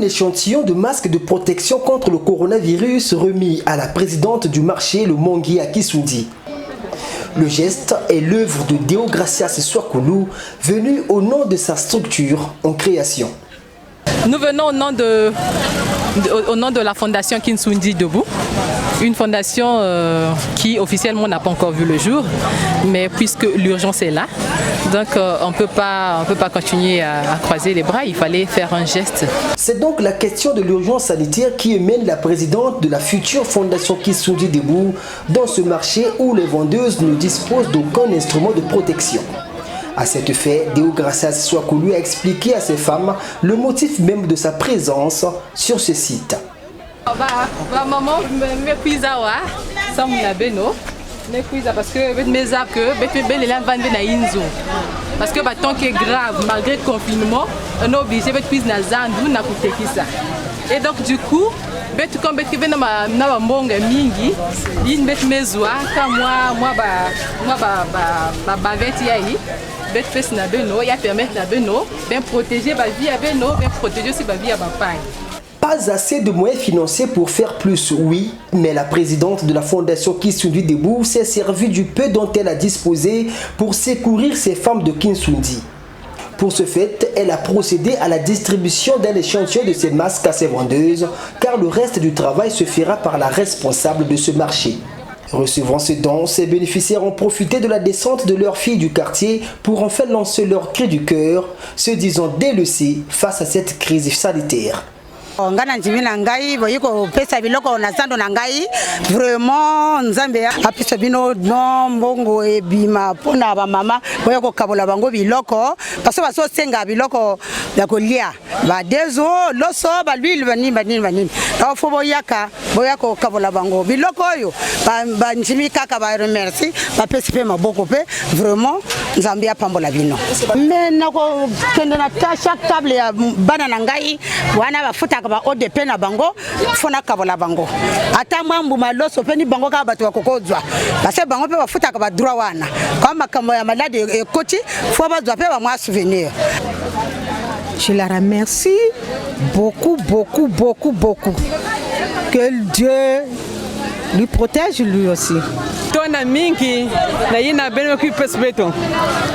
échantillon de masques de protection contre le coronavirus remis à la présidente du marché, le Mongui à Kisundi. Le geste est l'œuvre de Deogracias Swakulu, venu au nom de sa structure en création. Nous venons au nom de la fondation Kinsundi Debout, une fondation qui officiellement n'a pas encore vu le jour, mais puisque l'urgence est là, donc on ne peut pas continuer à croiser les bras, il fallait faire un geste. C'est donc la question de l'urgence sanitaire qui mène la présidente de la future fondation Kinsundi Debout dans ce marché où les vendeuses ne disposent d'aucun instrument de protection. À cet effet, Deogracias Swakulu a expliqué à ces femmes le motif même de sa présence sur ce site. Maman, parce que tant que grave, malgré le confinement, on est obligé de faire ça. Et donc du coup, comme pas assez de moyens financiers pour faire plus, oui, mais la présidente de la fondation Kinsundi Debout s'est servie du peu dont elle a disposé pour secourir ces femmes de Kinsundi. Pour ce fait, elle a procédé à la distribution d'un échantillon de ces masques à ses vendeuses, car le reste du travail se fera par la responsable de ce marché. Recevant ce don, ces bénéficiaires ont profité de la descente de leurs filles du quartier pour enfin lancer leur cri du cœur, se disant délaissés face à cette crise sanitaire. Ngana njimina ngai boyiko pesa biloko na zando na ngai vraiment nzambe apesa bino no mbongo ebima pona ba mama boyako kabola bango biloko parce que baso senga biloko ya kolia ba dezo loso ba l'huile banini na fo boyaka boyako kabola bango biloko yo ba njimi kaka ba remercie ba pesa pe maboko pe vraiment nzambe apambola bino mais nako kende na chaque table ya bana na ngai wana bafuta ba ODP na bango fona kabola bango ata mambu maloso peni bango ka bato bakokozwa parce bango pe bafuta ka ba droit wana comme makambo ya malade ekoti fo bazwa pe ba mwa souvenir. Je la remercie beaucoup. Que Dieu lui protège lui aussi. Tona mingi na yina beno ki pesbeto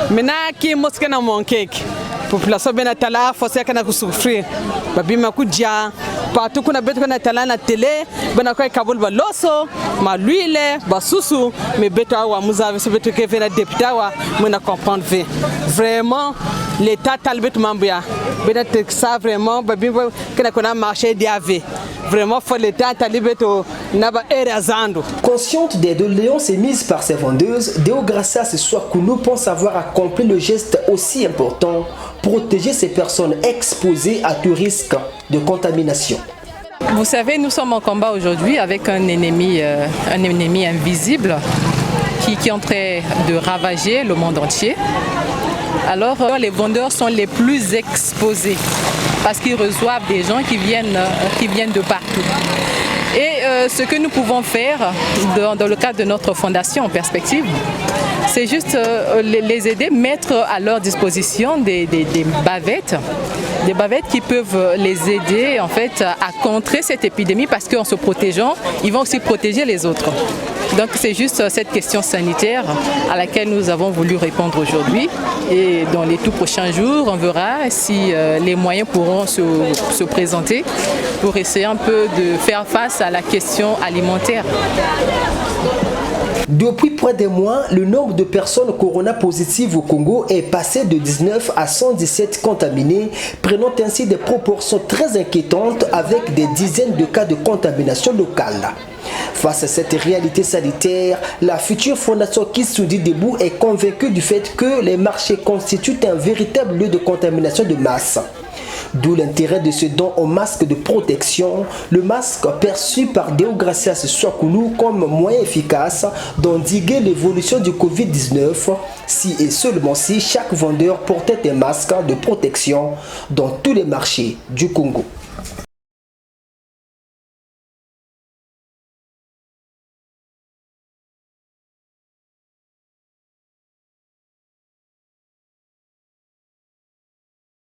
mena ki moske na monkek population bena tala fosse kana kusufrir babima kuja partout kuna beto kana tala na télé bena ko kabul ba loso ma l'huile ba susu mais beto wa muza se beto ke vena député wa mena comprendre vraiment l'état talbet mambia bena ça vraiment babima kana kona marché d'AV. Vraiment, faut l'État talibeto naba erazando. Consciente des doléances émises par ses vendeuses, Deogracias Swakulu pense avoir accompli le geste aussi important, protéger ces personnes exposées à tout risque de contamination. Vous savez, nous sommes en combat aujourd'hui avec un ennemi invisible qui est en train de ravager le monde entier. Alors, les vendeurs sont les plus exposés parce qu'ils reçoivent des gens qui viennent de partout. Et ce que nous pouvons faire dans le cadre de notre fondation en perspective, c'est juste les aider, mettre à leur disposition des bavettes qui peuvent les aider en fait à contrer cette épidémie parce qu'en se protégeant, ils vont aussi protéger les autres. Donc c'est juste cette question sanitaire à laquelle nous avons voulu répondre aujourd'hui et dans les tout prochains jours, on verra si les moyens pourront se présenter pour essayer un peu de faire face à la question alimentaire. Depuis près d'un mois, le nombre de personnes corona positives au Congo est passé de 19 à 117 contaminés, prenant ainsi des proportions très inquiétantes avec des dizaines de cas de contamination locale. Face à cette réalité sanitaire, la future fondation Kinsundi Debout est convaincue du fait que les marchés constituent un véritable lieu de contamination de masse. D'où l'intérêt de ce don au masque de protection, le masque perçu par Deogracias Swakulu comme moyen efficace d'endiguer l'évolution du Covid-19 si et seulement si chaque vendeur portait un masque de protection dans tous les marchés du Congo.